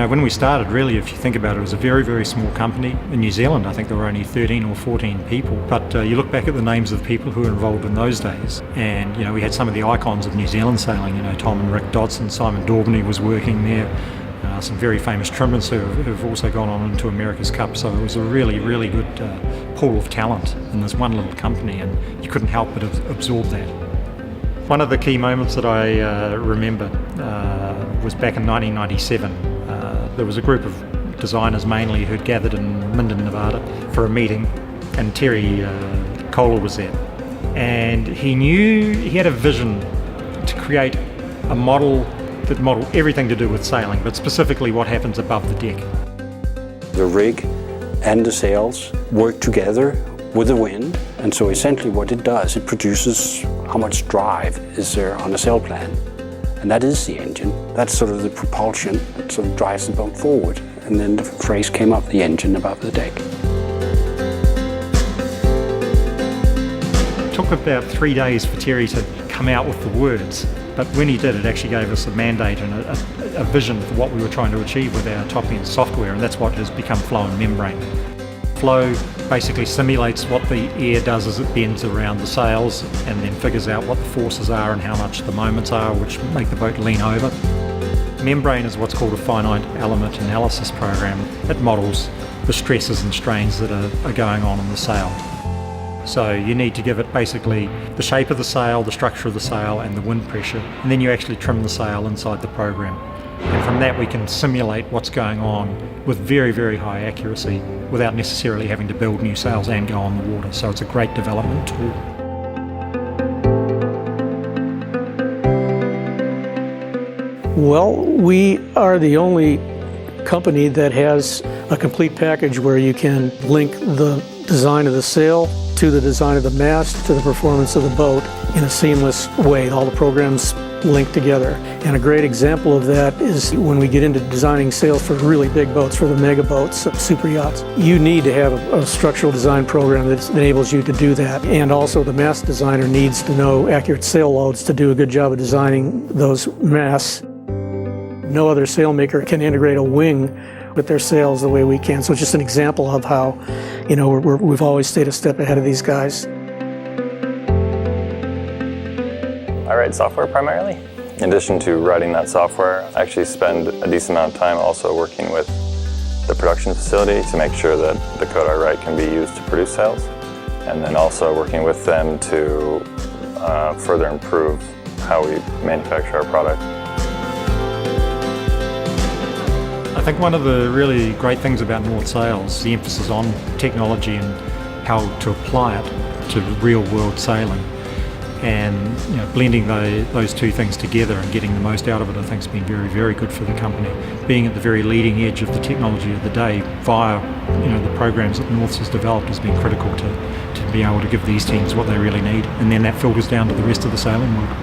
when we started, really, if you think about it, it was a very, very small company. In New Zealand, I think there were only 13 or 14 people. But you look back at the names of the people who were involved in those days, and, we had some of the icons of New Zealand sailing, Tom and Rick Dodson, Simon Daubney was working there, some very famous trimmers who have also gone on into America's Cup. So it was a really, really good pool of talent in this one little company, and you couldn't help but absorb that. One of the key moments that I remember was back in 1997. There was a group of designers mainly who'd gathered in Minden, Nevada for a meeting, and Terry Kohler was there. And he had a vision to create a model that modeled everything to do with sailing, but specifically what happens above the deck. The rig and the sails work together with the wind, and so essentially what it does, it produces how much drive is there on the sail plan. And that is the engine. That's sort of the propulsion that sort of drives the boat forward. And then the phrase came up, the engine above the deck. It took about 3 days for Terry to come out with the words, but when he did, it actually gave us a mandate and a vision for what we were trying to achieve with our top-end software, and that's what has become Flow and Mainbrain. Flow basically simulates what the air does as it bends around the sails, and then figures out what the forces are and how much the moments are which make the boat lean over. Mainbrain is what's called a finite element analysis program. It models the stresses and strains that are going on in the sail. So you need to give it basically the shape of the sail, the structure of the sail, and the wind pressure, and then you actually trim the sail inside the program. And from that we can simulate what's going on with very, very high accuracy without necessarily having to build new sails and go on the water. So it's a great development tool. Well, we are the only company that has a complete package where you can link the design of the sail to the design of the mast to the performance of the boat in a seamless way. All the programs link together. And a great example of that is when we get into designing sails for really big boats, for the mega boats, super yachts. You need to have a structural design program that enables you to do that. And also the mast designer needs to know accurate sail loads to do a good job of designing those masts. No other sailmaker can integrate a wing with their sails the way we can. So it's just an example of how, we've always stayed a step ahead of these guys. I write software primarily. In addition to writing that software, I actually spend a decent amount of time also working with the production facility to make sure that the code I write can be used to produce sails, and then also working with them to further improve how we manufacture our product. I think one of the really great things about northsails is the emphasis on technology and how to apply it to real-world sailing. And blending those two things together and getting the most out of it, I think, has been very, very good for the company. Being at the very leading edge of the technology of the day via the programs that Norths has developed has been critical to be able to give these teams what they really need, and then that filters down to the rest of the sailing world.